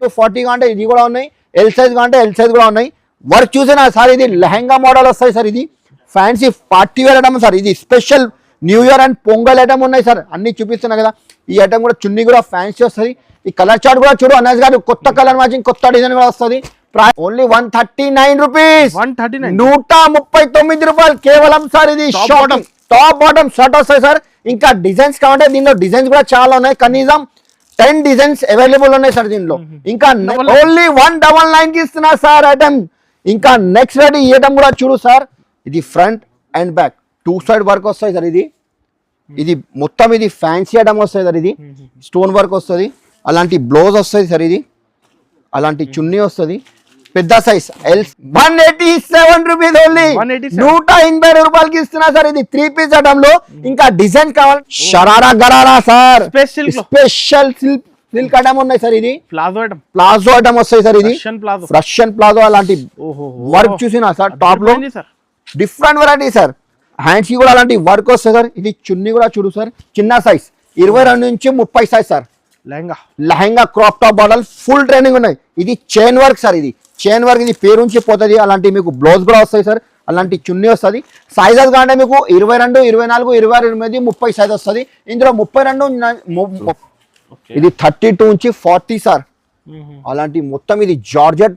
To 40 కాంటే ఇది కూడా ఉన్నాయి, ఎల్ సైజ్ కాంటే ఎల్ సైజ్ కూడా ఉన్నాయి. వర్క్ చూసినా సార్ ఇది లెహంగా మోడల్ వస్తాయి సార్, ఇది fancy party wear item sir, ఇది special new year and Pongal item ఉన్నాయి సార్, అన్ని చూపిస్తున్నా కదా. ఈ ఐటమ్ కూడా చున్నీ కూడా ఫ్యాన్సీ వస్తుంది. ఈ కలర్ చార్ట్ కూడా చూడు అన్నస్ గారు, కొత్త కలర్ మ్యాచింగ్ కొత్త డిజైన్ కూడా వస్తుంది. ఓన్లీ 139 రూపీస్, 139 రూపాయలు కేవలం సార్. ఇది టాప్ బాటమ్ షర్ట్ వస్తాయి సార్. ఇంకా డిజైన్స్ కావాలంటే దీనిలో డిజైన్స్ కూడా చాలా ఉన్నాయి, కనీసం 10 డిజైన్స్ అవైలబుల్ ఉన్నాయి సార్ దీనిలో. ఇంకా ఓన్లీ 199 కి ఇస్తున్నా సార్ ఐటమ్. ఇంకా నెక్స్ట్ రెడీ ఈ ఐటమ్ కూడా చూడు సార్, ఇది front and back 2 side work వస్తాయి సార్. ఇది మొత్తం ఇది ఫ్యాన్సీ ఐటమ్ వస్తాయి సార్. ఇది స్టోన్ వర్క్ వస్తుంది, అలాంటి బ్లౌజ్ వస్తుంది సార్. ఇది అలాంటి చున్నీ వస్తుంది, పెద్ద సైజ్ ఎల్. 187 రూపీస్ ఓన్లీ, 180 రూపాయలకి ఇస్తున్నా సార్. ఇది 3 పీస్ ఐటమ్ లో ఇంకా డిజైన్ కావాలి, sharara gharara sir, special silk item ఉన్నాయి సార్. ఇది ప్లాజో ఐటమ్ వస్తాయి సార్. ఇది రష్యన్ ప్లాజో, అలాంటి వర్క్ చూసినా సార్ టాప్ లో డిఫరెంట్ వెరైటీ సార్. హ్యాండ్స్ కి కూడా అలాంటి వర్క్ వస్తాయి సార్. ఇది చున్నీ కూడా చూడు సార్, చిన్న సైజ్ 22 నుంచి 30 size sir. Lehenga crop top model full training ఉన్నాయి. ఇది చైన్ వర్క్ సార్, ఇది చైన్ వర్క్, ఇది పేరు నుంచి పోతుంది. అలాంటి మీకు బ్లౌజ్ కూడా వస్తాయి సార్, అలాంటి చున్నీ వస్తుంది. సైజెస్ కాంటే మీకు 22, 24, 26, 28, 30 సైజ్ వస్తుంది. ఇందులో 32, ఇది 32 నుంచి 40 సార్. అలాంటి మొత్తం ఇది జార్జెట్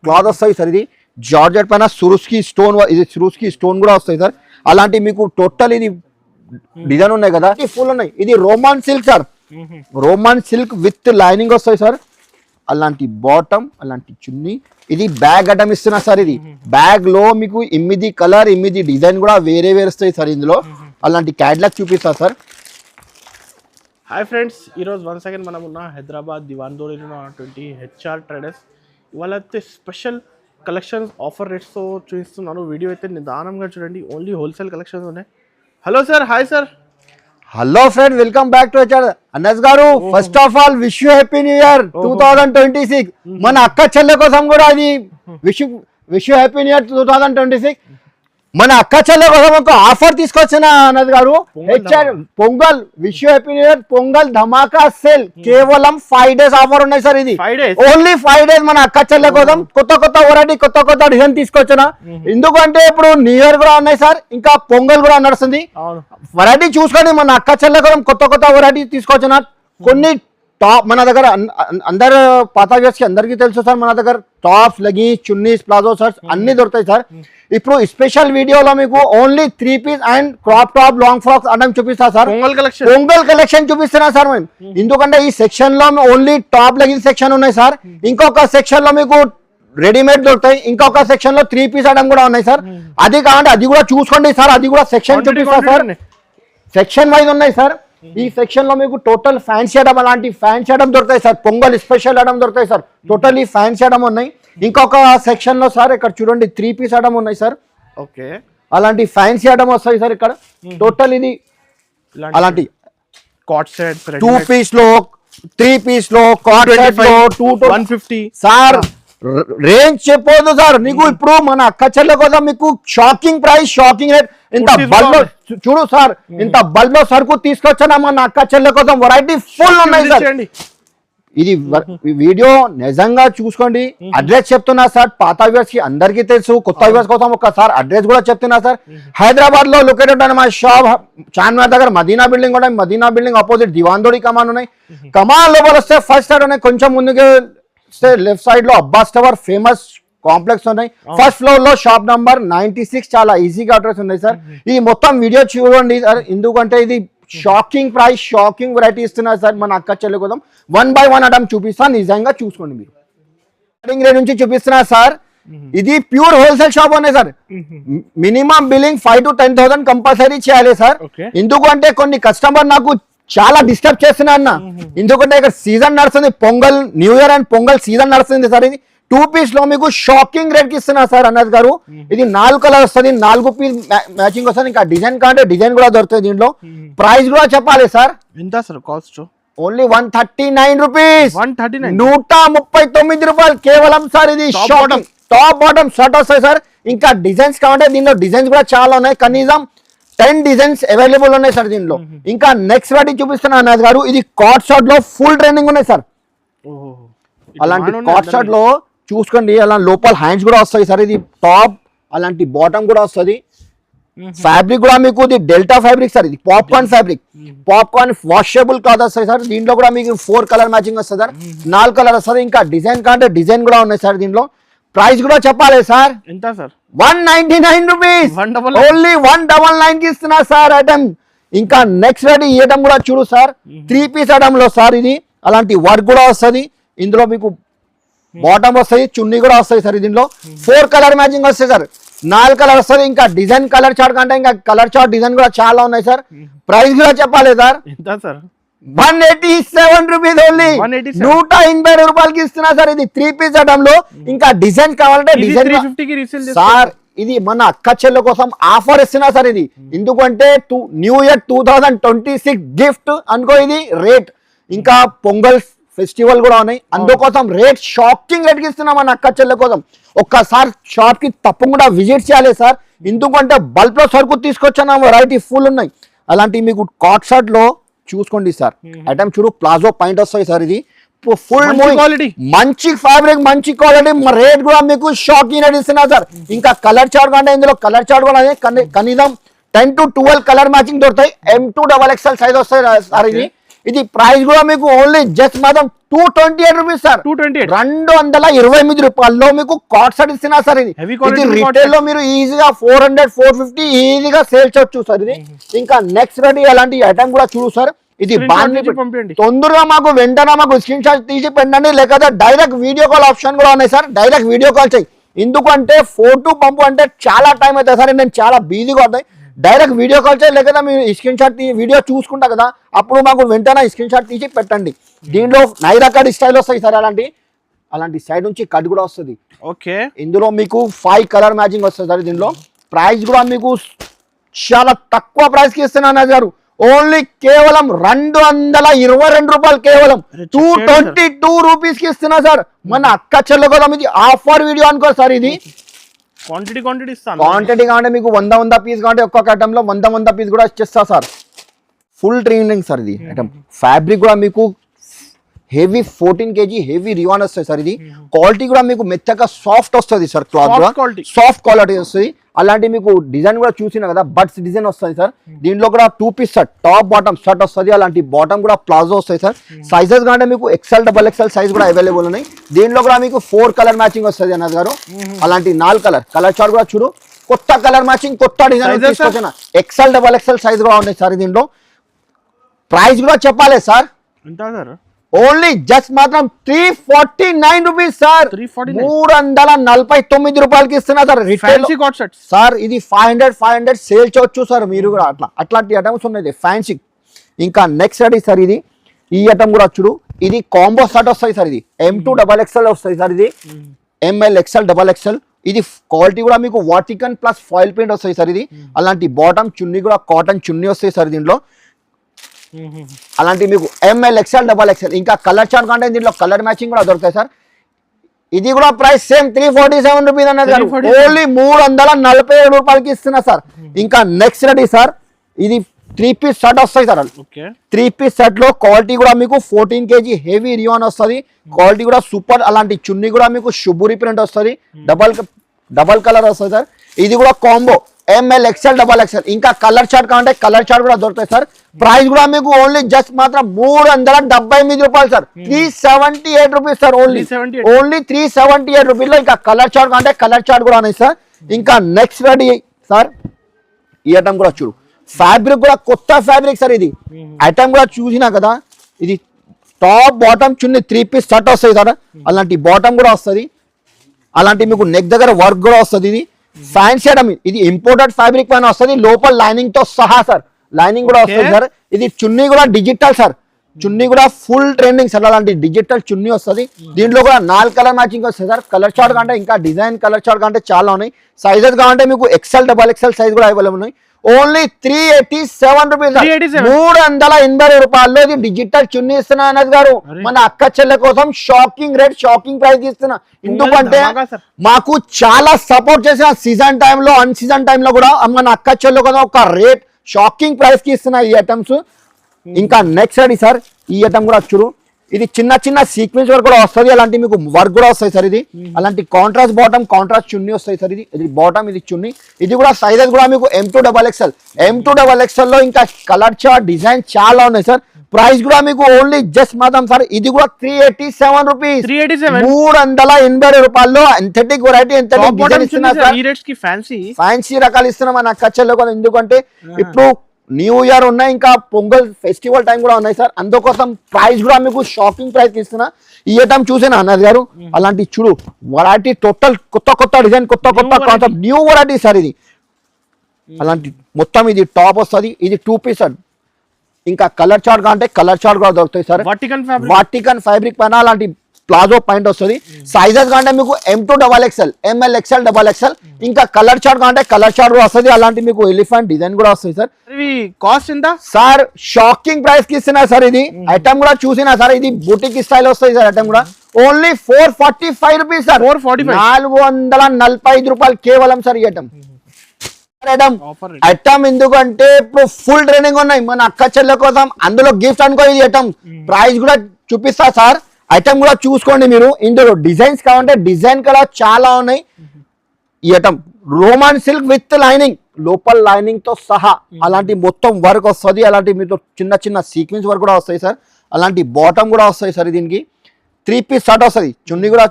క్లాత్ వస్తాయి సార్. ఇది జార్జెట్ పైన సురుస్కి స్టోన్, ఇది సురుస్కి స్టోన్ కూడా వస్తాయి సార్. అలాంటి మీకు టోటల్ ఇది డిజైన్ ఉన్నాయి కదా, ఫుల్ ఉన్నాయి. ఇది Roman silk sir, Roman silk with lining వస్తాయి సార్. అలాంటి బాటమ్, అలాంటి చున్నీ. ఇది బ్యాగ్ ఐటమ్ ఇస్తున్నా సార్. ఇది బ్యాగ్ లో మీకు 8 కలర్ 8 డిజైన్ కూడా వేరే వేరే వస్తాయి సార్ ఇందులో. అలాంటి క్యాట్లాగ్ చూపిస్తా సార్. హాయ్ ఫ్రెండ్స్, ఈరోజు వన్స్ అగైన్ మనం ఉన్న హైదరాబాద్ దివాన్దోరీలో 20 హెచ్ఆర్ ట్రేడర్స్. ఇవాళ అయితే స్పెషల్ కలెక్షన్స్ ఆఫర్ రేట్స్తో చూపిస్తున్నాను. వీడియో అయితే నిదానంగా చూడండి, ఓన్లీ హోల్సేల్ కలెక్షన్స్ ఉన్నాయి. Hello sir, hi sir. Hello friend, welcome back to HR. అన్నస్ గారు, first of all wish you happy new year 2026. మన అక్క చెల్లె కోసం కూడా అది wish you happy new year 2026. మన అక్క చెల్లె కోసం ఒక ఆఫర్ తీసుకొచ్చిన అన్నది గారు, HR pongal wish you happy new year pongal Dhamaka sale. కేవలం 5 days ఆఫర్ ఉన్నాయి సార్. ఇది ఓన్లీ 5 days మన అక్క చెల్లె కోసం కొత్త వెరైటీ, కొత్త డిజైన్ తీసుకొచ్చిన. ఎందుకంటే ఇప్పుడు న్యూ ఇయర్ కూడా ఉన్నాయి సార్, ఇంకా పొంగల్ కూడా నడుస్తుంది. వెరైటీ చూసుకొని మన అక్క చెల్లె కోసం కొత్త వెరైటీ తీసుకొచ్చిన. కొన్ని టాప్ మన దగ్గర అందరు పాత వ్యూవర్స్ కి అందరికీ తెలుసు సార్, మన దగ్గర టాప్స్, లెగిన్స్, చున్నీస్, ప్లాజో షర్ట్స్ అన్ని దొరుకుతాయి సార్. ఇప్పుడు స్పెషల్ వీడియోలో మీకు only 3 piece and crop top long frocks అన్నం చూపిస్తా సార్. పొంగల్ కలెక్షన్ చూపిస్తున్నా సార్ మేము. ఎందుకంటే ఈ సెక్షన్ లో ఓన్లీ టాప్ లెగిన్స్ సెక్షన్ ఉన్నాయి సార్. ఇంకొక సెక్షన్ లో మీకు రెడీమేడ్ దొరుకుతాయి. ఇంకొక సెక్షన్ లో 3 పీస్ ఐటమ్ కూడా ఉన్నాయి సార్. అది కావాలంటే అది కూడా చూసుకోండి సార్, అది కూడా సెక్షన్ చూపిస్తా సార్. సెక్షన్ వైజ్ ఉన్నాయి సార్. ఈ సెక్షన్ లో మీకు టోటల్ ఫ్యాన్సీ ఐటమ్, అలాంటి ఫ్యాన్సీ ఐటమ్ దొరుకుతాయి సార్. పొంగల్ స్పెషల్ ఐటమ్ దొరుకుతాయి సార్. టోటల్ ఈ ఫ్యాన్సీ ఐటమ్ ఉన్నాయి. ఇంకొక సెక్షన్ లో సార్ ఇక్కడ చూడండి 3 పీస్ ఐటమ్ ఉన్నాయి సార్. ఓకే, అలాంటి ఫ్యాన్సీ ఐటమ్ వస్తాయి సార్ ఇక్కడ. టోటల్ ఇది అలాంటి కాట్ సెట్ 2 పీస్ లో, 3 పీస్ లో, కాట్ సెట్ లో 150 సార్. రేంజ్ చెప్పొద్దు సార్ నీకు. ఇప్పుడు మన అక్క చెల్లె కోసం మీకు షాకింగ్ ప్రైస్, షాకింగ్ రేట్. ఇంత బల్బ్ లో చూడు సార్, ఇంత బల్బ్ లో సరుకు తీసుకొచ్చానా మన అక్క చెల్లె కోసం. వెరైటీ ఫుల్ ఉన్నాయి సార్. ఇది వీడియో నిజంగా చూసుకోండి. అడ్రస్ చెప్తున్నా సార్, పాత వ్యూవర్స్ కి అందరికీ తెలుసు, కొత్త వ్యూవర్స్ కోసం ఒకసారి అడ్రస్ కూడా చెప్తున్నా సార్. హైదరాబాద్ లో లొకేటెడ్ అయిన మా షాప్ చార్మినార్ దగ్గర మదీనా బిల్డింగ్ ఉన్నాయి. మదీనా బిల్డింగ్ ఆపోజిట్ దివాన్దోరీ కమాన్ ఉన్నాయి. కమాన్ లోపల వస్తే ఫస్ట్ సైడ్ ఉన్నాయి, కొంచెం ముందుకే లెఫ్ట్ సైడ్ లో అబ్బాస్ టవర్ ఫేమస్ కాంప్లెక్స్ ఉన్నాయి. ఫస్ట్ ఫ్లోర్ లో షాప్ నంబర్ 96. చాలా ఈజీగా అడ్రస్ ఉన్నాయి సార్. ఇది మొత్తం వీడియో చూడండి సార్, ఎందుకంటే ఇది షాకింగ్ ప్రైస్, షాకింగ్ వెరైటీ ఇస్తున్నారు సార్ మన అక్క చెల్లె కోసం. 1 by 1 ఐటమ్ చూపిస్తాను, నిజంగా చూసుకోండి మీరు. స్టార్టింగ్ రేట్ నుంచి చూపిస్తున్నా సార్. ఇది ప్యూర్ హోల్సేల్ షాప్ ఉన్నాయి sir. Minimum billing 5 to 10,000 compulsory చేయాలి సార్. ఎందుకంటే కొన్ని కస్టమర్ నాకు చాలా డిస్టర్బ్ చేస్తున్నా అన్న. ఎందుకంటే ఇక్కడ సీజన్ నడుస్తుంది, pongal new year and pongal season నడుస్తుంది సార్. ఇది 2 పీస్ లో మీకు షాకింగ్ రేట్ కి ఇస్తున్నా సార్ అన్నది గారు. ఇది 4 కలర్ వస్తుంది, 4 పీస్ మ్యాచింగ్ వస్తుంది. ఇంకా డిజైన్ కాంటే డిజైన్ కూడా దొరుకుతుంది దీంట్లో. ప్రైస్ కూడా చెప్పాలి సార్. ఎంత సార్ కాస్ట్? ఓన్లీ 139 రూపీస్, 139 రూపాయలు కేవలం సార్. ఇది టాప్ బాటమ్ షర్ట్ వస్తాయి సార్. ఇంకా డిజైన్స్ కావాలంటే దీనిలో డిజైన్స్ కూడా చాలా ఉన్నాయి, కనీసం 10 డిజైన్స్ అవైలబుల్ ఉన్నాయి సార్ దీనిలో. ఇంకా నెక్స్ట్ వాటి చూపిస్తున్నా అన్నది గారు. ఇది కాట్ షార్ట్ లో ఫుల్ ట్రెండింగ్ ఉన్నాయి సార్. అలాంటి బాగానే ఉంది కాట్ షర్ట్ లో చూసుకోండి, అలా లోపల హ్యాండ్స్ కూడా వస్తాయి సార్. ఇది టాప్ అలాంటి బాటమ్ కూడా వస్తుంది. ఫ్యాబ్రిక్ కూడా మీకు ఇది డెల్టా ఫ్యాబ్రిక్ సార్. ఇది popcorn fabric, popcorn washable cloth వస్తాయి సార్. దీంట్లో కూడా మీకు 4 కలర్ మ్యాచింగ్ వస్తుంది సార్, 4 కలర్ వస్తుంది. ఇంకా డిజైన్ కంటే డిజైన్ కూడా ఉన్నాయి సార్. దీంట్లో ప్రైస్ కూడా చెప్పాలి సార్. ఎంత సార్? 199 రూపీస్, 199. ఓన్లీ 199 కి ఇస్తున్నా సార్ ఐటమ్. ఇంకా నెక్స్ట్ రెడీ ఈ ఐటమ్ కూడా చూడు సార్, 3 పీస్ ఐటమ్ లో సార్. ఇది అలాంటి వర్క్ కూడా వస్తుంది. ఇందులో మీకు బాటమ్ వస్తాయి, చున్నీ కూడా వస్తాయి సార్. దీంట్లో 4 కలర్ మ్యాచింగ్ వస్తాయి సార్, 4 కలర్ వస్తుంది. ఇంకా డిజైన్ కలర్ చార్ట్ కంటే ఇంకా కలర్ చార్ట్ డిజైన్ కూడా చాలా ఉన్నాయి సార్. ప్రైస్ కూడా చెప్పాలి సార్. ఎంత సార్? 187 rupees only, 187. 180 రూపాయలకి ఇస్తున్నా సార్. ఇది 3 పీస్ ఐటమ్ లో. ఇంకా డిజైన్ కావాలంటే డిజైన్ 350 కి రీసేల్ సార్. ఇది మన అక్క చెల్లెల కోసం ఆఫర్ ఇస్తున్నా సార్. ఇది ఎందుకంటే న్యూ ఇయర్ 2026 గిఫ్ట్ అనుకో ఇది రేట్. ఇంకా పొంగల్ ఫెస్టివల్ కూడా ఉన్నాయి, అందుకోసం రేట్ షాకింగ్ రేట్ కి ఇస్తున్నాం మన అక్క చెల్లెల కోసం. ఒక్కసారి షాప్ కి తప్పకుండా విజిట్ చేయాలి సార్. ఎందుకంటే బల్క్ లో సరుకు తీసుకొచ్చాను, వెరైటీ ఫుల్ ఉన్నాయి. అలాంటి మీకు కాట్ షర్ట్ లో చూసుకోండి సార్. ఐటమ్ చూడు, ప్లాజో పాయింట్ వస్తాయి సార్. ఇది ఫుల్ క్వాలిటీ, మంచి ఫ్యాబ్రిక్, మంచి క్వాలిటీ. రేట్ కూడా మీకు షాకింగ్ రేట్ ఇస్తున్నా సార్. ఇంకా కలర్ చార్ట్ కంటే ఇందులో కలర్ చార్ట్ కూడా కనీసం 10 to 12 కలర్ మ్యాచింగ్ దొరుకుతాయి. M2XXL సైజ్ వస్తాయి సార్. ఇది ప్రైస్ కూడా మీకు ఓన్లీ జస్ట్ మాత్రం 228 రూపీస్ సార్. 228 రూపాయల్లో మీకు కాట్ షర్ట్ ఇస్తున్నా సార్. ఇది రిటైల్ లో మీరు ఈజీగా 400-450 ఈజీగా సేల్ చేయొచ్చు సార్. ఇది ఇంకా నెక్స్ట్ రెడీ అలాంటి ఐటమ్ కూడా చూడు సార్. ఇది తొందరగా మాకు వెంటనే మాకు స్క్రీన్ షాట్ తీసి పెట్టండి, లేకపోతే డైరెక్ట్ వీడియో కాల్ ఆప్షన్ కూడా ఉన్నాయి సార్. డైరెక్ట్ వీడియో కాల్ చేయి, ఎందుకంటే ఫోటో పంపు అంటే చాలా టైం అవుతుంది సార్. నేను చాలా బిజీగా అవుతాయి. డైరెక్ట్ వీడియో కాల్ చేయి, లేకపోతే మీరు స్క్రీన్ షాట్ వీడియో చూసుకుంటా కదా, అప్పుడు మాకు వెంటనే స్క్రీన్ షాట్ తీసి పెట్టండి. దీంట్లో నైరా కట్ స్టైల్ వస్తాయి సార్. అలాంటి సైడ్ నుంచి కట్ కూడా వస్తుంది. ఓకే, ఇందులో మీకు 5 కలర్ మ్యాచింగ్ వస్తుంది సార్. దీనిలో ప్రైస్ కూడా మీకు చాలా తక్కువ ప్రైస్ కి ఇస్తున్నాను గారు. ఓన్లీ కేవలం 222 రూపాయలు, కేవలం 222 రూపీస్ కి ఇస్తున్నా సార్. మన అక్క చెల్లె కదా, ఇది ఆఫర్ వీడియో అనుకో సార్. ఇది క్వాంటిటీ కావాలంటే మీకు 100 పీస్ కావాలంటే ఒక్కొక్క ఐటమ్ లో 100 పీస్ కూడా ఇచ్చేస్తా సార్. ఫుల్ ట్రెండింగ్ సార్ ఇది ఐటమ్. ఫ్యాబ్రిక్ కూడా మీకు హెవీ 14 kg హెవీ రియాన్ వస్తుంది సార్. ఇది క్వాలిటీ కూడా మీకు మెత్తగా సాఫ్ట్ వస్తుంది సార్. క్లాత్ కూడా సాఫ్ట్ క్వాలిటీ వస్తుంది. అలాంటి మీకు డిజైన్ కూడా చూసినా కదా, బట్స్ డిజైన్ వస్తుంది సార్. దీంట్లో కూడా 2 piece shirt, top bottom shirt వస్తుంది. అలాంటి బాటమ్ కూడా ప్లాజో వస్తాయి సార్. సైజెస్ కంటే మీకు XL, XXL సైజ్ కూడా అవైలబుల్ ఉన్నాయి. దీంట్లో కూడా మీకు 4 కలర్ మ్యాచింగ్ వస్తుంది అన్నది గారు. అలాంటి 4 కలర్ చార్ట్ కూడా చూడు, కొత్త కలర్ మ్యాచింగ్, కొత్త డిజైన్ తీసుకొచ్చిన XL, XXL సైజ్ కూడా ఉన్నాయి సార్. దీంట్లో ప్రైస్ కూడా చెప్పాలి సార్. ఓన్లీ జస్ట్ మాత్రం 349 రూపీస్ సార్. 349 రూపాయలకి ఇస్తున్నా సార్. రిటైల్ సార్ ఇది 500 సేల్ చేయొచ్చు సార్ మీరు కూడా. అట్లాంటి ఐటమ్స్ ఉన్నాయి ఫ్యాన్సీ. ఇంకా నెక్స్ట్ రెడీ సార్. ఇది ఈ ఐటమ్ కూడా చూడు, ఇది కాంబో షర్ట్ వస్తాయి సార్. ఇది M2XXL వస్తాయి సార్. ఇది ML, XL, XXL. ఇది క్వాలిటీ కూడా మీకు వాటికన్ ప్లస్ ఫాయిల్ పెయింట్ వస్తాయి సార్. ఇది అలాంటి బాటమ్ చున్నీ కూడా కాటన్ చున్నీ వస్తాయి సార్. దీంట్లో అలాంటి మీకు ML, XL, XXL. ఇంకా కలర్ చార్ట్ కంటే దీంట్లో కలర్ మ్యాచింగ్ కూడా దొరుకుతాయి సార్. ఇది కూడా ప్రైస్ సేమ్ 347 రూపీస్ అన్నది. ఓన్లీ 347 రూపాయలకి ఇస్తున్నా సార్. ఇంకా నెక్స్ట్ రెడీ సార్. ఇది 3 పీస్ షర్ట్ వస్తాయి సార్. 3 పీస్ షర్ట్ లో క్వాలిటీ కూడా మీకు 14 kg హెవీ రియాన్ వస్తుంది. క్వాలిటీ కూడా సూపర్. అలాంటి చున్నీ కూడా మీకు షుబూరి ప్రింట్ వస్తుంది. డబల్ కలర్ వస్తుంది సార్. ఇది కూడా కాంబో ML, XL, XXL. ఇంకా కలర్ చార్ట్ కావాలంటే కలర్ చార్ట్ కూడా దొరుకుతాయి సార్. ప్రైస్ కూడా మీకు ఓన్లీ జస్ట్ మాత్రం 378 రూపాయలు sir. 378 rupees sir. Only 378 rupees లో ఇంకా కలర్ చార్ట్ కావాలంటే కలర్ చార్ట్ కూడా ఉన్నాయి సార్. ఇంకా నెక్స్ట్ రెడీ సార్. ఈ ఐటమ్ కూడా చూడు, ఫ్యాబ్రిక్ కూడా కొత్త ఫ్యాబ్రిక్ సార్. ఇది ఐటమ్ కూడా చూసినా కదా. ఇది టాప్ బాటమ్ చున్నీ 3 పీస్ షర్ట్ వస్తాయి సార్. అలాంటి బాటమ్ కూడా వస్తుంది. అలాంటి మీకు నెక్ దగ్గర వర్క్ కూడా వస్తుంది. ఇది ఫ్యాన్సీ ఐటమ్. ఇది ఇంపోర్టెడ్ ఫ్యాబ్రిక్ పైన వస్తుంది, లోపల లైనింగ్ తో సహా సార్. లైనింగ్ కూడా వస్తుంది సార్. ఇది చున్నీ కూడా డిజిటల్ సార్. చున్నీ కూడా ఫుల్ ట్రెండింగ్ సార్. అలాంటి డిజిటల్ చున్నీ వస్తుంది. దీంట్లో కూడా 4 కలర్ మ్యాచింగ్ వస్తుంది సార్. కలర్ చార్ట్ కంటే ఇంకా డిజైన్ కలర్ చార్ట్ కంటే చాలా ఉన్నాయి. సైజెస్ కావాలంటే మీకు XL, XXL సైజ్ కూడా అవైలబుల్ ఉన్నాయి. ఓన్లీ 387 రూపీస్, 380 రూపాయల్లో ఇది డిజిటల్ చున్నీ ఇస్తున్నా అన్నది గారు. మన అక్క చెల్లె కోసం షాకింగ్ రేట్, షాకింగ్ ప్రైస్ ఇస్తున్నా. ఎందుకంటే మాకు చాలా సపోర్ట్ చేసిన సీజన్ టైంలో, అన్ సీజన్ టైంలో కూడా మన అక్క చెల్లె కోసం ఒక రేట్ షాకింగ్ ప్రైస్ కి ఇస్తున్నా ఈ ఐటమ్స్. ఇంకా నెక్స్ట్ రెడీ సార్. ఈ ఐటమ్ కూడా చూడు, ఇది చిన్న చిన్న సీక్వెన్స్ వర్క్ కూడా వస్తుంది, అలాంటి మీకు వర్క్ కూడా వస్తాయి సార్. ఇది అలాంటి కాంట్రాస్ట్ బాటమ్, కాంట్రాస్ట్ చున్నీ వస్తాయి సార్. ఇది బాటమ్, ఇది చున్నీ. ఇది కూడా సైజెస్ కూడా మీకు M2XXL లో ఇంకా కలర్ చార్ట్ డిజైన్ చాలా ఉన్నాయి సార్. ప్రైస్ కూడా మీకు ఓన్లీ జస్ట్ మాత్రం సార్ ఇది కూడా 387 రూపీస్, 380 రూపాయల్లో ఎంథెటిక్ వెరైటీ, ఎంథెటిక్ డిజైన్ ఇస్తున్నా సార్. ఫ్యాన్సీ రకాలు ఇస్తున్నాం మన అక్కచెల్లో కూడా, ఎందుకంటే ఇప్పుడు న్యూ ఇయర్ ఉన్నాయి, ఇంకా పొంగల్ ఫెస్టివల్ టైం కూడా ఉన్నాయి సార్. అందుకోసం ప్రైస్ కూడా మీకు షాకింగ్ ప్రైస్ ఇస్తున్నా. ఈ ఐటమ్ చూసేనా అన్నది గారు, అలాంటి చూడు వెరైటీ టోటల్ కొత్త డిజైన్, కొత్త కాన్సెప్ట్, న్యూ వెరైటీ సార్ ఇది. అలాంటి మొత్తం ఇది టాప్ వస్తుంది, ఇది 2 పీస్ సార్. ఇంకా కలర్ చార్ట్ అంటే కలర్ చార్ట్ కూడా దొరుకుతాయి సార్. వాటికన్ ఫ్యాబ్రిక్ పైన అలాంటి ప్లాజో పాయింట్ వస్తుంది. సైజెస్ కంటే మీకు M2XXL, ML, XL, XXL. ఇంకా కలర్ చార్ట్ అంటే కలర్ చార్ట్ కూడా వస్తుంది, అలాంటి మీకు ఎలిఫెంట్ డిజైన్ కూడా వస్తుంది సార్. కాస్ట్ ఎంత సార్? షాకింగ్ ప్రైస్ కి ఇస్తున్నా సార్. ఇది ఐటమ్ కూడా చూసినా సార్, ఇది బూటిక్ స్టైల్ వస్తుంది సార్. ఐటమ్ కూడా ఓన్లీ 445 రూపీస్ సార్, 445 రూపాయలు కేవలం సార్ ఈ ఐటమ్. ఐటమ్ ఎందుకంటే ఇప్పుడు ఫుల్ ట్రైనింగ్ ఉన్నాయి మన అక్క చెల్లె కోసం, అందులో గిఫ్ట్ అనుకో ఇది ఐటమ్. ప్రైస్ కూడా చూపిస్తా సార్, ఐటమ్ కూడా చూసుకోండి మీరు. ఇందులో డిజైన్స్ కావాలంటే డిజైన్ కూడా చాలా ఉన్నాయి. ఈ item Roman silk with lining, లోపల లైనింగ్ తో సహా అలాంటి మొత్తం వర్క్ వస్తుంది. అలాంటి మీతో చిన్న చిన్న సీక్వెన్స్ వర్క్ కూడా వస్తాయి సార్. అలాంటి బాటమ్ కూడా వస్తాయి సార్. దీనికి 3 పీస్ షర్ట్ వస్తుంది. చున్నీ కూడా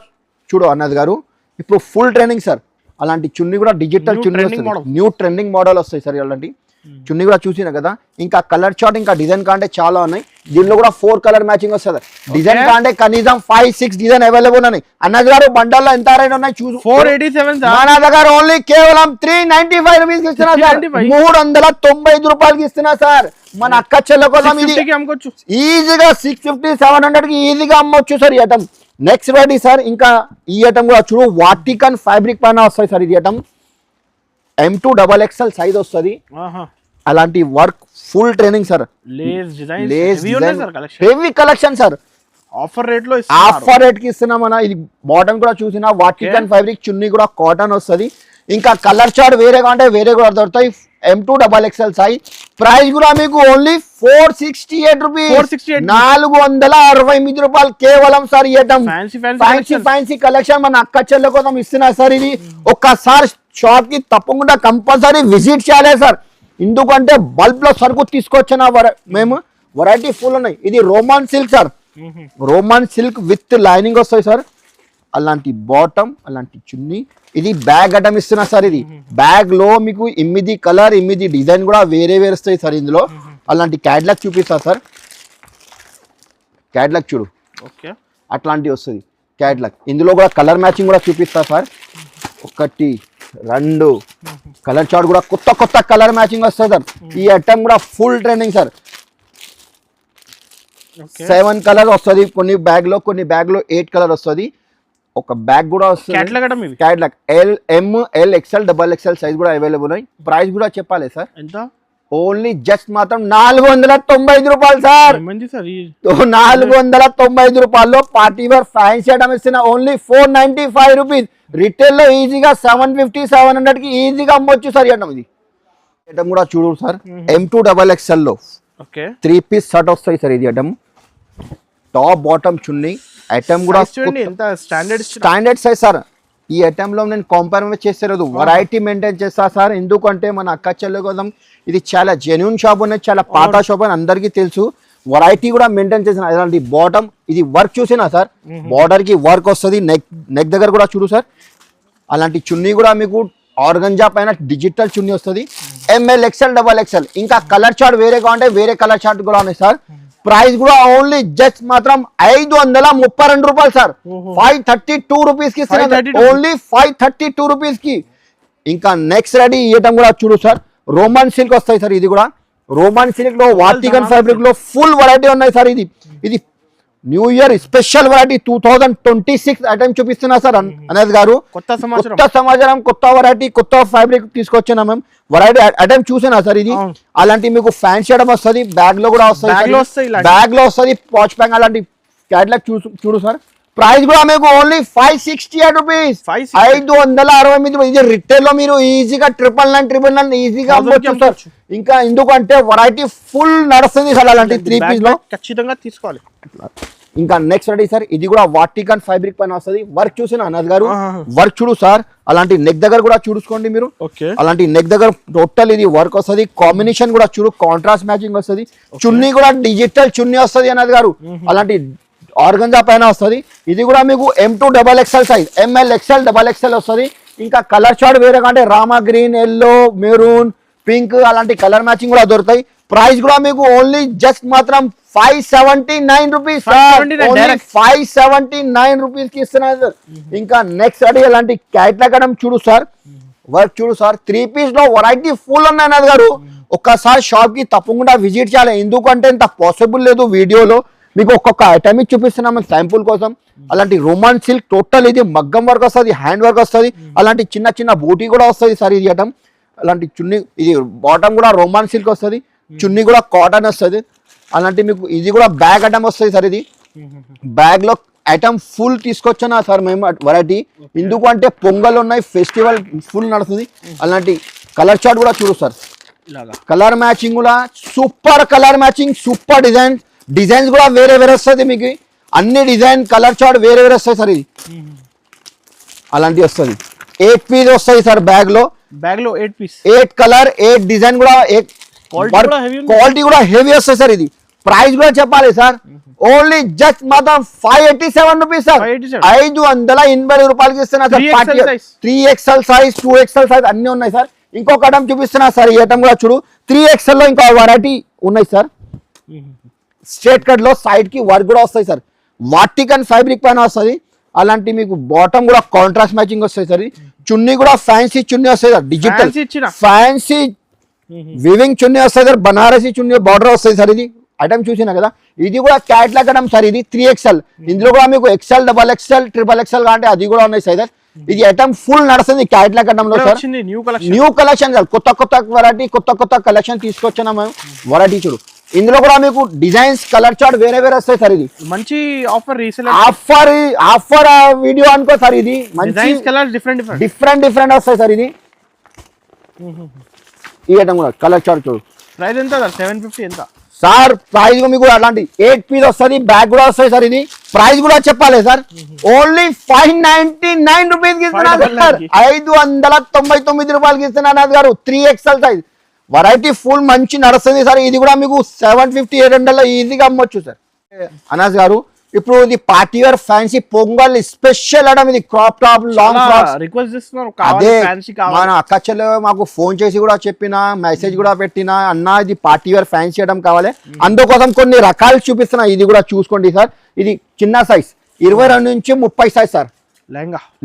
చూడు అన్నది గారు, ఇప్పుడు ఫుల్ ట్రైనింగ్ సార్. అలాంటి చున్నీ కూడా డిజిటల్ చున్నీ వస్తుంది, న్యూ ట్రెండింగ్ మోడల్ వస్తాయి సార్. అలాంటి చున్నీ కూడా చూసినా కదా. ఇంకా కలర్ చార్ట్ ఇంకా డిజైన్ కాంటే చాలా ఉన్నాయి. దీనిలో కూడా 4 కలర్ మ్యాచింగ్ వస్తుంది. డిజైన్ కాంటే కనీసం 5-6 డిజైన్ అవైలబుల్ ఉన్నాయి. అన్నది గారు బండల్లో ఎంత రేట్ ఉన్నాయి చూసు. 487 మన దగ్గర ఓన్లీ కేవలం 395 రూపీస్ ఇస్తున్నా సార్, 395 రూపాయలకి ఇస్తున్నా సార్. మన అక్క చెల్లె కోసం ఇది ఈజీగా 650-700 కి ఈజీగా అమ్మొచ్చు సార్ ఈ ఐటమ్. నెక్స్ట్ వెరైటీ సార్, ఇంకా ఈ ఐటమ్ కూడా చూడు, వాటికన్ ఫ్యాబ్రిక్ పైన వస్తాయి సార్. ఇది ఐటమ్ M2XXL సైజ్ వస్తుంది. అలాంటి work full training sir, heavy collection sir. Offer rate లో ఆఫర్ రేట్ కి ఇస్తున్నాం అన్న. ఇది బాటమ్ కూడా చూసినా వాటికన్ ఫ్యాబ్రిక్, చున్నీ కూడా కాటన్ వస్తుంది. ఇంకా కలర్ చార్ట్ వేరే కాంటే వేరే కూడా దొరుకుతాయి. M2XXL size. ప్రైస్ కూడా మీకు ఓన్లీ 468 రూపీస్, 468 రూపాయలు కేవలం సార్. ఈ ఐటమ్ ఫ్యాన్సీ కలెక్షన్ మన అక్క చెల్లె కోసం ఇస్తున్నా సార్. ఇది ఒక్కసారి షాప్ కి తప్పకుండా కంపల్సరీ విజిట్ చేయాలి సార్, ఎందుకంటే బల్బ్ లో సరుకు తీసుకొచ్చిన మేము వెరైటీ ఫుల్ ఉన్నాయి. ఇది Roman silk sir, Roman silk with lining వస్తాయి సార్. అలాంటి బాటమ్, అలాంటి చున్నీ. ఇది బ్యాగ్ ఐటమ్ ఇస్తున్నా సార్. ఇది బ్యాగ్ లో మీకు 8 కలర్ 8 డిజైన్ కూడా వేరే వస్తాయి సార్ ఇందులో. అలాంటి క్యాట్లాగ్ చూపిస్తా సార్. క్యాట్లాగ్ చూడు, అట్లాంటి వస్తుంది క్యాట్లాగ్. ఇందులో కూడా కలర్ మ్యాచింగ్ కూడా చూపిస్తా సార్. 1 2 కలర్ చార్ట్ కూడా కొత్త కలర్ మ్యాచింగ్ వస్తుంది సార్. ఈ ఐటమ్ కూడా ఫుల్ ట్రెండింగ్ సార్. 7 కలర్ వస్తుంది కొన్ని బ్యాగ్ లో, కొన్ని బ్యాగ్ లో 8 కలర్ వస్తుంది. ఒక బ్యాగ్ కూడా వస్తుంది catalogue. ML, XL, XXL size కూడా అవైలబుల్ ఉన్నాయి. ప్రైస్ కూడా చెప్పాలి సార్ ఎంత? ఓన్లీ జస్ట్ మాత్రం 495 రూపాయలు సార్. 495 రూపాయల్లో పార్టీ వేర్ ఫ్యాన్సీ ఐటమ్ ఇస్తున్నా. Only 495 rupees. రిటైల్ లో ఈజీగా 750-700 కి ఈజీగా అమ్మొచ్చు సార్. ఐటమ్ ఇది ఐటమ్ కూడా చూడు సార్, M2XXL లో 3 పీస్ షర్ట్ వస్తాయి సార్. ఇది ఐటమ్ టాప్ బాటమ్ చున్నీ. ఐటమ్ కూడా స్టాండర్డ్ సైజ్ సార్. ఈ ఐటమ్ లో నేను కాంప్రమైజ్ చేసేది వెరైటీ మెయింటైన్ చేస్తా సార్, ఎందుకంటే మన అక్క చెల్లె కోసం ఇది చాలా జెన్యూన్ షాప్ ఉన్నది, చాలా పాత షాప్ అని అందరికీ తెలుసు. వెరైటీ కూడా మెయింటైన్ చేసిన. అలాంటి బాటమ్, ఇది వర్క్ చూసినా సార్, బార్డర్ కి వర్క్ వస్తుంది. నెక్ దగ్గర కూడా చూడు సార్. అలాంటి చున్నీ కూడా మీకు ఆర్గంజా పైన డిజిటల్ చున్నీ వస్తుంది. ML, XL, XXL. ఇంకా కలర్ చార్ట్ వేరే కావాలంటే వేరే కలర్ చార్ట్ కూడా ఉన్నాయి సార్. ప్రైస్ కూడా ఓన్లీ జస్ట్ మాత్రం 532 రూపాయలు సార్. 532 రూపీస్ కి ఓన్లీ 532 రూపీస్ కి. ఇంకా నెక్స్ట్ రెడీ ఇయటం కూడా చూడు సార్, రోమన్ సిల్క్ వస్తాయి సార్. ఇది కూడా రోమన్ సిల్క్ లో వాటికన్ ఫ్యాబ్రిక్ లో ఫుల్ వెరైటీ ఉన్నాయి సార్. ఇది new year special variety 2026 item చూపిస్తున్నా సార్ అనేది గారు. కొత్త సమాచారం, కొత్త వెరైటీ, కొత్త ఫ్యాబ్రిక్ తీసుకొచ్చినా మేము. వెరైటీ ఐటమ్ చూసినా సార్. ఇది అలాంటి మీకు ఫ్యాన్సీ ఐటమ్ వస్తుంది. బ్యాగ్ లో కూడా వస్తుంది, బ్యాగ్ లో వస్తుంది పాచ్ ప్యాంక్. అలాంటి క్యాట్లాగ్ చూడు సార్. ప్రైస్ కూడా మీకు ఓన్లీ 568 రూపీస్, 568. ఇది రిటైల్ లో మీరు ఈజీగా 999 ఈజీగా అమ్మొచ్చు సార్. ఇంకా ఎందుకంటే వెరైటీ ఫుల్ నడుస్తుంది సార్. అలాంటి 3 పీస్ లో ఖచ్చితంగా తీసుకోవాలి. ఇంకా నెక్స్ట్ రెడీ సార్, ఇది కూడా వాటికన్ ఫ్యాబ్రిక్ పైన వస్తుంది. వర్క్ చూసిన అనాజ్ గారు, వర్క్ చూడు సార్. అలాంటి నెక్ దగ్గర కూడా చూసుకోండి మీరు. అలాంటి నెక్ దగ్గర టోటల్ ఇది వర్క్ వస్తుంది. కాంబినేషన్ కూడా చూడు, కాంట్రాస్ట్ మ్యాచింగ్ వస్తుంది. చున్నీ కూడా డిజిటల్ చున్నీ వస్తుంది అనాజ్ గారు. అలాంటి ఆర్గంజా పైన వస్తుంది. ఇది కూడా మీకు M2 XXL size, ML XL XXL వస్తుంది. ఇంకా కలర్ చార్ట్ వేరే కంటే Rama green, yellow, maroon, pink అలాంటి కలర్ మ్యాచింగ్ కూడా దొరుకుతాయి. ప్రైస్ కూడా మీకు ఓన్లీ జస్ట్ మాత్రం 579 రూపీస్, 579 రూపీస్ కి ఇస్తున్నారు సార్. ఇంకా నెక్స్ట్ అడి అలాంటి క్యాట్లాగడం చూడు సార్, వర్క్ చూడు సార్. 3 పీస్ లో వెరైటీ ఫుల్ ఉన్నాయి అన్నది గారు. ఒక్కసారి షాప్ కి తప్పకుండా విజిట్ చేయాలి. ఎందుకంటే ఇంత పాసిబుల్ లేదు వీడియోలో. మీకు ఒక్కొక్క ఐటమ్ చూపిస్తున్నాం శాంపుల్ కోసం. అలాంటి రోమన్ సిల్క్ టోటల్ ఇది మగ్గం వర్క్ వస్తుంది, హ్యాండ్ వర్క్ వస్తుంది. అలాంటి చిన్న చిన్న బూటీ కూడా వస్తుంది సార్ ఇది ఐటమ్. అలాంటి చున్నీ, ఇది బాటమ్ కూడా రోమన్ సిల్క్ వస్తుంది, చున్నీ కూడా కాటన్ వస్తుంది. అలాంటి మీకు ఇది కూడా బ్యాగ్ ఐటమ్ వస్తుంది సార్. ఇది బ్యాగ్ లో ఐటమ్ ఫుల్ తీసుకొచ్చానా సార్ మేము వెరైటీ. ఎందుకంటే పొంగల్ ఉన్నాయి, ఫెస్టివల్ ఫుల్ నడుస్తుంది. అలాంటి కలర్ చార్ట్ కూడా చూడు సార్. కలర్ మ్యాచింగ్ కూడా super colour matching, super designs కూడా వేరే వేరే వస్తుంది మీకు. అన్ని డిజైన్ కలర్ చార్ట్ వేరే వేరే వస్తాయి సార్. ఇది అలాంటి వస్తుంది. 8 పీస్ వస్తాయి సార్ బ్యాగ్ లో 8 పీస్, 8 కలర్, 8 డిజైన్ కూడా, క్వాలిటీ కూడా హెవీ వస్తుంది సార్. ఇది ప్రైస్ కూడా చెప్పాలి సార్, ఓన్లీ జస్ట్ మాత్రం 587 రూపీస్ సార్. 580 రూపాయలకి ఇస్తున్నా sir. 3XL size, 2XL size అన్ని ఉన్నాయి సార్. ఇంకొక ఐటమ్ చూపిస్తున్నా సార్. ఈ ఐటమ్ కూడా చూడు, 3XL లో ఇంకా వెరైటీ ఉన్నాయి సార్. స్ట్రేట్ కట్ లో సైడ్ కి వర్క్ కూడా వస్తాయి సార్. వాటికన్ ఫ్యాబ్రిక్ పైన వస్తుంది. అలాంటి మీకు బాటమ్ కూడా కాంట్రాస్ట్ మ్యాచింగ్ వస్తాయి సార్. చున్నీ కూడా ఫ్యాన్సీ చున్నీ వస్తాయి సార్, డిజిటల్ ఫ్యాన్సీ వివింగ్ చున్నీ వస్తాయి సార్. బనారసీ చున్నీ బార్డర్ వస్తాయి సార్. ఇది ఐటమ్ చూసినా కదా, ఇది కూడా క్యాట్లాగ్ ఐటమ్ సార్. ఇది 3XL, ఇందులో కూడా మీకు XL, XXL, XXL అంటే అది కూడా ఉన్నాయి సార్. ఇది ఐటమ్ ఫుల్ నడుస్తుంది క్యాట్లాగ్ ఐటమ్ లో సార్. న్యూ కలెక్షన్ సార్, కొత్త కొత్త వెరైటీ, కొత్త కలెక్షన్ తీసుకొచ్చినా మేము. వెరైటీ చూడు, ఇందులో కూడా మీకు డిజైన్స్ కలర్ చార్ట్ వేరే వేరే వస్తాయి సార్. ఇది మంచి ఆఫర్ వీడియో అనుకో సార్. ఇది మంచి డిఫరెంట్ వస్తాయి సార్. ఇది ఈ ఐటమ్ కూడా కలర్ చార్ట్ చూడు. ప్రైస్ ఎంత సార్? 750 ఎంత సార్? ప్రైస్ మీకు అలాంటి 8 పీస్ వస్తుంది, బ్యాగ్ కూడా వస్తాయి సార్. ఇది ప్రైస్ కూడా చెప్పాలి సార్, ఓన్లీ 599 రూపీస్ కి ఇస్తున్నారు సార్. 599 రూపాయలకి ఇస్తున్నారు గారు. 3XL సైజ్ వెరైటీ ఫుల్ మంచి నడుస్తుంది సార్. ఇది కూడా మీకు 750, 800 ఈజీగా అమ్మొచ్చు సార్. అనాజ్ గారు, ఇప్పుడు ఇది party wear fancy Pongal special అడం. ఇది crop top, long frocks request చేస్తున్నారు. అదే మన అక్క చెల్లె మాకు ఫోన్ చేసి కూడా చెప్పిన, మెసేజ్ కూడా పెట్టిన, అన్న ఇది పార్టీ వేర్ ఫ్యాన్సీ అడం కావాలి. అందుకోసం కొన్ని రకాలు చూపిస్తున్నా. ఇది కూడా చూసుకోండి సార్. ఇది చిన్న సైజ్ 22 నుంచి 30 size sir.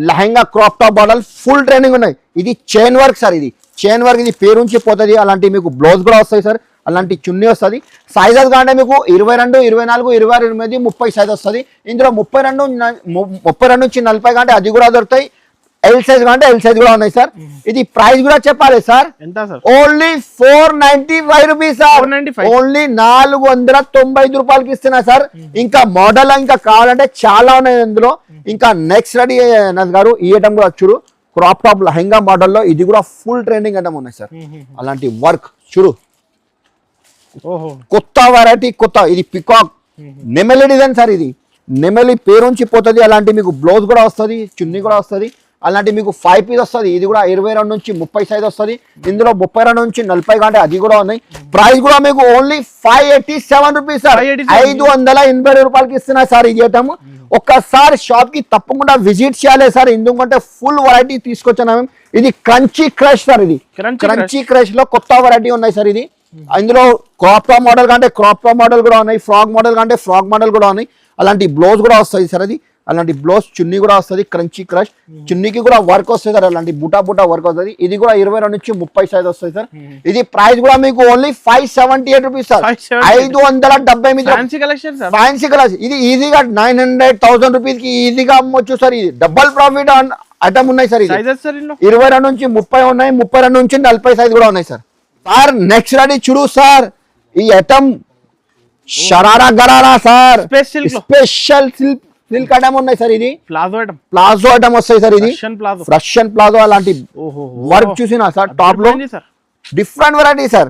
Lehenga crop top model full training ఉన్నాయి. ఇది చైన్ వర్క్ సార్. ఇది చైన్ వర్క్, ఇది పేరు నుంచి పోతుంది. అలాంటి మీకు బ్లౌజ్ కూడా వస్తాయి సార్. అలాంటి చున్నీ వస్తుంది. సైజెస్ కంటే మీకు 22, 24, 26, 28, 30 సైజ్ వస్తుంది. ఇందులో 32 నుంచి 40 కంటే అది కూడా దొరుకుతాయి. ఎల్ సైజ్ కంటే ఎల్ సైజ్ కూడా ఉన్నాయి సార్. ఇది ప్రైస్ కూడా చెప్పాలి sir, only 495 rupees sir. Only 495 రూపాయలకి ఇస్తున్నా సార్. ఇంకా మోడల్ ఇంకా కావాలంటే చాలా ఉన్నాయి ఇందులో. ఇంకా నెక్స్ట్ రెడీ గారు, ఈ ఐటమ్ కూడా చూడు, క్రాప్ టాప్ లెహంగా మోడల్లో. ఇది కూడా ఫుల్ ట్రెండింగ్ ఐటమ్ ఉన్నాయి సార్. అలాంటి వర్క్ చూడు, కొత్త వెరైటీ, కొత్త. ఇది పికాక్ నెమలి డిజైన్ సార్. ఇది నెమలి పేరు నుంచి పోతుంది. అలాంటి మీకు బ్లౌజ్ కూడా వస్తుంది, చున్నీ కూడా వస్తుంది. అలాంటి మీకు 5 పీస్ వస్తుంది. ఇది కూడా 22 నుంచి 30 సైజ్ వస్తుంది. ఇందులో 32 నుంచి 40 కంటే అది కూడా ఉన్నాయి. ప్రైస్ కూడా మీకు ఓన్లీ 587 రూపీస్ సార్. 580 రూపాయలకి ఇస్తున్నా సార్. ఇది ఐటమ్ ఒక్కసారి షాప్ కి తప్పకుండా విజిట్ చేయాలి సార్. ఎందుకంటే ఫుల్ వెరైటీ తీసుకొచ్చాను మేము. ఇది క్రంచీ క్రష్ సార్. ఇది క్రంచీ క్రష్ లో కొత్త వెరైటీ ఉన్నాయి సార్. ఇది ఇందులో క్రాప్ టాప్ మోడల్ కంటే క్రాప్ టాప్ మోడల్ కూడా ఉన్నాయి, ఫ్రాక్ మోడల్ కంటే ఫ్రాక్ మోడల్ కూడా ఉన్నాయి. అలాంటి బ్లౌజ్ కూడా వస్తుంది సార్. అది అలాంటి బ్లౌజ్, చున్నీ కూడా వస్తుంది. క్రంచీ క్రష్ చున్నీకి కూడా వర్క్ వస్తుంది సార్. అలాంటి బుటా వర్క్ వస్తుంది. ఇది కూడా 22 నుంచి 30 సైజ్ వస్తుంది సార్. ఇది ప్రైస్ కూడా మీకు only 578 rupees sir. 578 fancy collection. ఇది ఈజీగా 900,000 రూపీస్ కి ఈజీగా అమ్మొచ్చు సార్. ఇది డబల్ ప్రాఫిట్ ఐటమ్ ఉన్నాయి సార్. ఇది 22 నుంచి 30 ఉన్నాయి, 32 నుంచి 40 సైజ్ కూడా ఉన్నాయి సార్. సార్ నెక్స్ట్ రెడీ చూడు సార్. ఈ item sharara gharara sir. Special silk item ఉన్నాయి సార్. ఇది ప్లాజో ఐటమ్ వస్తాయి సార్. ఇది రష్యన్ ప్లాజో. అలాంటి వర్క్ చూసినా సార్ టాప్ లో డిఫరెంట్ వెరైటీ సార్.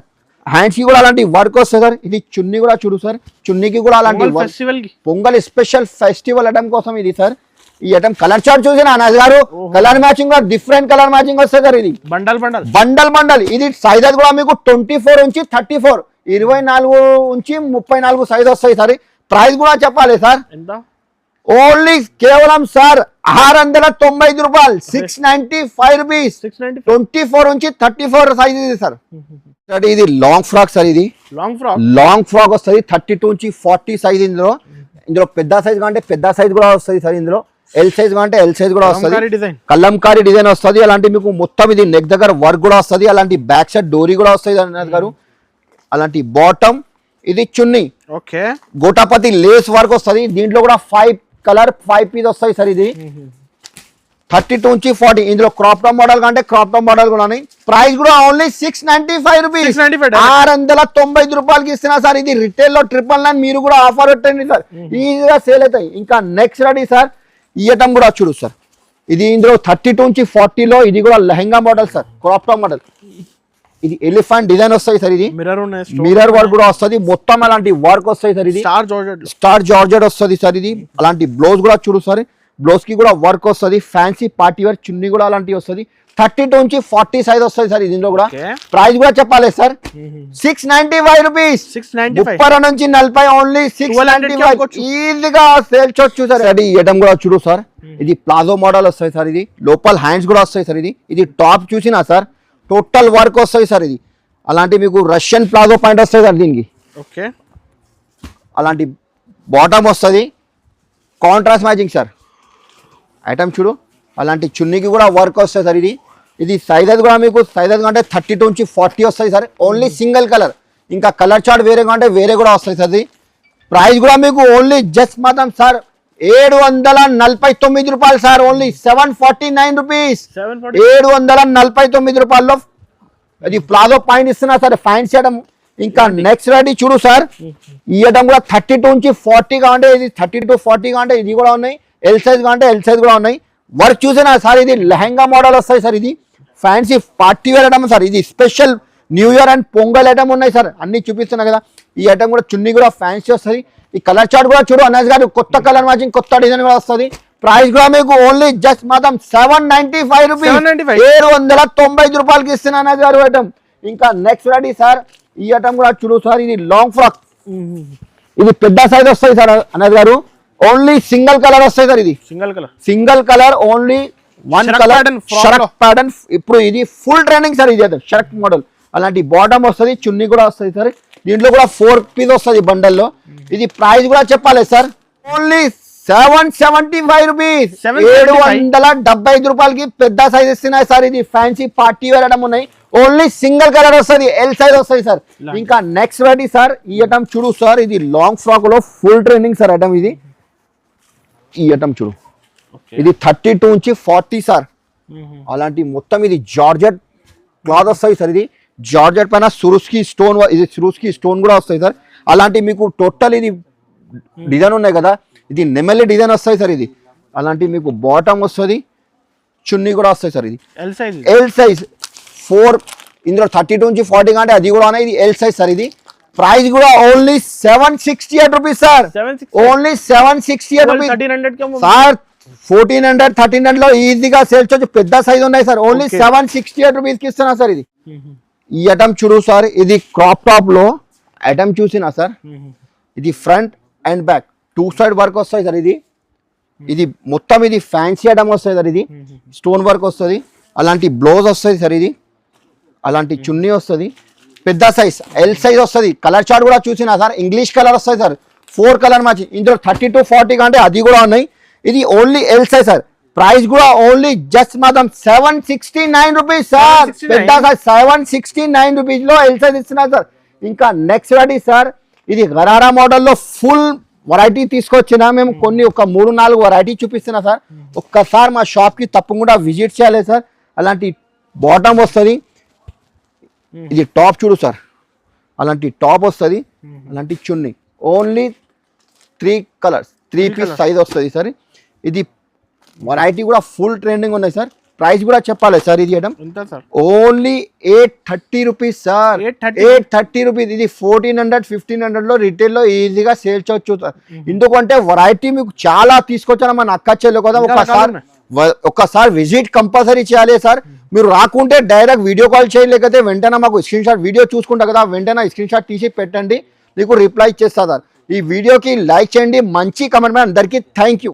హ్యాండ్స్ కి కూడా అలాంటి వర్క్ వస్తుంది సార్. ఇది చున్నీ కూడా చూడు సార్, చున్నీకి కూడా అలాంటి ఫెస్టివల్ కి పొంగల్ స్పెషల్ ఫెస్టివల్ ఐటమ్ కోసం ఇది సార్. ఈ ఐటమ్ కలర్ చార్ట్ చూసిన అనాజ్ గారు, colour matching different colour matching వస్తుంది సార్. ఇది బండల్ బండల్ బండల్ బండల్. ఇది సైజెస్ కూడా మీకు 24 నుంచి 34, 24 నుంచి 34 సైజ్ వస్తాయి సార్. ప్రైస్ కూడా చెప్పాలి సార్, ఎంత? ఓన్లీ కేవలం సార్ 695 రూపాయలు, 695 రూపీస్. 24 నుంచి 34 సైజ్ ఇది సార్. ఇది లాంగ్ ఫ్రాక్ సార్. ఇది లాంగ్ ఫ్రాక్ వస్తుంది 32 నుంచి 40 సైజ్. ఇందులో పెద్ద సైజ్ కంటే పెద్ద సైజ్ కూడా వస్తుంది సార్. ఇందులో ఎల్ సైజ్ కంటే ఎల్ సైజ్ కూడా వస్తుంది. కలంకారీ డిజైన్ వస్తుంది. అలాంటి మీకు మొత్తం ఇది నెక్ దగ్గర వర్క్ కూడా వస్తుంది. అలాంటి బ్యాక్ సైడ్ డోరీ కూడా వస్తుంది అన్నారు గారు. అలాంటి బాటమ్, ఇది చున్నీ, ఓకే, గోటాపతి లేస్ వర్క్ వస్తుంది. దీంట్లో కూడా 5 కలర్ 5 పీస్ వస్తాయి సార్. ఇది 32 నుంచి 40. ఇందులో క్రాప్ టాప్ మోడల్ కంటే క్రాప్ టాప్ మోడల్ కూడా ఉన్నాయి. ప్రైస్ కూడా ఓన్లీ 695 రూపీస్, 695 రూపాయలకి ఇస్తున్నా సార్. ఇది రిటైల్ లో 999 మీరు కూడా ఆఫర్ పెట్టండి సార్, ఈజీగా సేల్ అవుతాయి. ఇంకా నెక్స్ట్ రెడీ సార్. ఈ ఐటమ్ కూడా చూడు సార్. ఇది ఇందులో 32 నుంచి 40 లో ఇది కూడా lehenga model sir, crop top model. ఇది ఎలిఫెంట్ డిజైన్ వస్తాయి సార్. ఇది మిర్రర్ వర్క్ కూడా వస్తుంది. మొత్తం అలాంటి వర్క్ వస్తాయి సార్. ఇది స్టార్ జార్జెట్ వస్తుంది సార్. ఇది అలాంటి బ్లౌజ్ కూడా చూడు సార్. బ్లౌజ్ కి కూడా వర్క్ వస్తుంది. ఫ్యాన్సీ పార్టీ వేర్ చున్నీ కూడా అలాంటివి వస్తుంది. 32 నుంచి 40 సైజ్ వస్తుంది సార్. దీంట్లో కూడా ప్రైస్ కూడా చెప్పాలి సార్, 695 రూపీస్. 30 నుంచి 40 ఓన్లీ 695. ఈజీగా సేల్ చేయొచ్చు సార్. అది ఐటమ్ కూడా చూడు సార్. ఇది ప్లాజో మోడల్ వస్తాయి సార్. ఇది లోపల హ్యాండ్స్ కూడా వస్తాయి సార్. ఇది టాప్ చూసినా సార్, టోటల్ వర్క్ వస్తాయి సార్. ఇది అలాంటి మీకు రష్యన్ ప్లాజో పాయింట్ వస్తాయి సార్ దీనికి. ఓకే, అలాంటి బాటమ్ వస్తుంది, కాంట్రాస్ట్ మ్యాచింగ్ సార్. ఐటమ్ చూడు. అలాంటి చున్నీకి కూడా వర్క్ వస్తుంది సార్. ఇది సైజెస్ కూడా మీకు సైజెస్ కంటే 32 నుంచి 40 వస్తాయి సార్. Only single colour. ఇంకా కలర్ చార్ట్ వేరే కంటే వేరే కూడా వస్తాయి సార్. ప్రైస్ కూడా మీకు ఓన్లీ జస్ట్ మాత్రం సార్ 749 రూపాయలు సార్. ఓన్లీ 749 రూపీస్, 749 రూపాయల్లో అది ప్లాజో పాయింట్ ఇస్తున్నా సార్. Fancy item. ఇంకా నెక్స్ట్ రెడీ చూడు సార్. ఈ ఐటమ్ కూడా 32 నుంచి 40 కాంటే ఇది 32 40 కాంటే ఇది కూడా ఉన్నాయి. ఎల్ సైజ్ కాంటే ఎల్ సైజ్ కూడా ఉన్నాయి. వర్క్ చూసినా సార్. ఇది లెహంగా మోడల్ వస్తాయి సార్. ఇది fancy party wear item sir. ఇది special new year and Pongal item ఉన్నాయి సార్. అన్ని చూపిస్తున్నా కదా. ఈ ఐటమ్ కూడా చున్నీ కూడా ఫ్యాన్సీ వస్తుంది. ఈ కలర్ చార్ట్ కూడా చూడు అనాజ్ గారు. కొత్త కలర్ మ్యాచింగ్, కొత్త డిజైన్ కూడా వస్తుంది. ప్రైస్ కూడా మీకు ఓన్లీ జస్ట్ మాత్రం 795 రూపీస్, 795 రూపాయలకి ఇస్తున్నా అనాజ్ గారు ఐటమ్. ఇంకా నెక్స్ట్ రెడీ సార్. ఈ ఐటమ్ కూడా చూడు సార్. ఇది లాంగ్ ఫ్రాక్. ఇది పెద్ద సైజ్ వస్తాయి సార్ అనాజ్ గారు. ఓన్లీ సింగిల్ కలర్ వస్తాయి సార్. ఇది సింగిల్ కలర్ ఓన్లీ 1 కలర్ షరక్ ప్యాటర్న్. ఇప్పుడు ఇది ఫుల్ ట్రెండింగ్ సార్. ఇది షరక్ మోడల్. అలాంటి బాటమ్ వస్తుంది, చున్నీ కూడా వస్తుంది సార్. దీంట్లో కూడా 4 పీస్ వస్తుంది బండల్లో. ఇది ప్రైస్ కూడా చెప్పాలి సార్, ఓన్లీ 775 రూపీస్, 775 రూపాయలకి పెద్ద సైజ్ ఇస్తున్నాయి సార్. ఇది ఫ్యాన్సీ పార్టీ వేర్ ఐటమ్ ఉన్నాయి. ఓన్లీ సింగిల్ కలర్ వస్తుంది, ఎల్ సైజ్ వస్తుంది సార్. ఇంకా నెక్స్ట్ రెడీ సార్. ఈ ఐటమ్ చూడు సార్. ఇది లాంగ్ ఫ్రాక్ లో ఫుల్ ట్రెండింగ్ సార్ ఐటమ్. ఇది ఈ ఐటమ్ చూడు. ఇది 32 నుంచి 40 సార్. అలాంటి మొత్తం ఇది జార్జెట్ క్లాత్ వస్తాయి సార్. ఇది జార్జెట్ పైన సురుస్కి స్టోన్, ఇది సురుస్కి స్టోన్ కూడా వస్తాయి సార్. అలాంటి మీకు టోటల్ ఇది డిజైన్ ఉన్నాయి కదా. ఇది నెమలి డిజైన్ వస్తాయి సార్. ఇది అలాంటి మీకు బాటమ్ వస్తుంది, చున్నీ కూడా వస్తాయి సార్. ఇది ఎల్ సైజ్ 4. ఇందులో 32 నుంచి 40 కంటే అది కూడా ఉన్నాయి. ఇది ఎల్ సైజ్ సార్. ఇది ప్రైస్ కూడా only 768 rupees sir. Only 768 rupees sir. 1400 1300 లో ఈజీగా సేల్ చేయొచ్చు. పెద్ద సైజ్ ఉన్నాయి సార్. ఓన్లీ 768 రూపీస్ కి ఇస్తున్నా సార్. ఇది ఈ ఐటమ్ చూడు సార్. ఇది క్రాప్ టాప్ లో ఐటమ్ చూసినా సార్. ఇది front and back 2 side work వస్తాయి సార్. ఇది మొత్తం ఇది ఫ్యాన్సీ ఐటమ్ వస్తుంది సార్. ఇది స్టోన్ వర్క్ వస్తుంది. అలాంటి బ్లౌజ్ వస్తుంది సార్. ఇది అలాంటి చున్నీ వస్తుంది. పెద్ద సైజ్ ఎల్ సైజ్ వస్తుంది. కలర్ చార్ట్ కూడా చూసినా సార్. ఇంగ్లీష్ కలర్ వస్తుంది సార్. 4 colour match. ఇందులో 32 40 కంటే అది కూడా ఉన్నాయి. ఇది only L size sir. Price కూడా ఓన్లీ జస్ట్ మాత్రం 769 రూపీస్ సార్. పెద్ద సైజ్ 769 రూపీస్ లో ఎల్ సైజ్ ఇస్తున్నారు సార్. ఇంకా నెక్స్ట్ రెడీ సార్. ఇది గరారా మోడల్లో ఫుల్ వెరైటీ తీసుకొచ్చినా మేము కొన్ని ఒక 3-4 వెరైటీ చూపిస్తున్నా సార్. ఒక్కసారి మా షాప్ కి తప్పకుండా విజిట్ చేయాలి సార్. అలాంటి బాటమ్ వస్తుంది. ఇది టాప్ చూడు సార్. అలాంటి టాప్ వస్తుంది. అలాంటి చున్నీ ఓన్లీ 3 కలర్స్ 3 పీస్ సైజ్ వస్తుంది సార్. ఇది వెరైటీ కూడా ఫుల్ ట్రెండింగ్ ఉన్నాయి సార్. ప్రైస్ కూడా చెప్పాలి సార్ ఇది మేడం ఎంత sir? Only 830 rupees sir. 830. 830 rupees. ఇది 1400 1500 లో రిటైల్ లో ఈజీగా సేల్ చేయొచ్చు సార్. ఎందుకంటే వెరైటీ మీకు చాలా తీసుకొచ్చాను మన అక్క చెల్లెలు కదా. ఒక్కసారి విజిట్ కంపల్సరీ చేయాలి సార్. మీరు రాకుంటే డైరెక్ట్ వీడియో కాల్ చేయలేకపోతే వెంటనే మాకు స్క్రీన్ షాట్ వీడియో చూసుకుంటా కదా, వెంటనే స్క్రీన్ షాట్ తీసి పెట్టండి, మీకు రిప్లై ఇచ్చేస్తా సార్. ఈ వీడియోకి లైక్ చేయండి, మంచి కమెంట్. అందరికీ థ్యాంక్ యూ.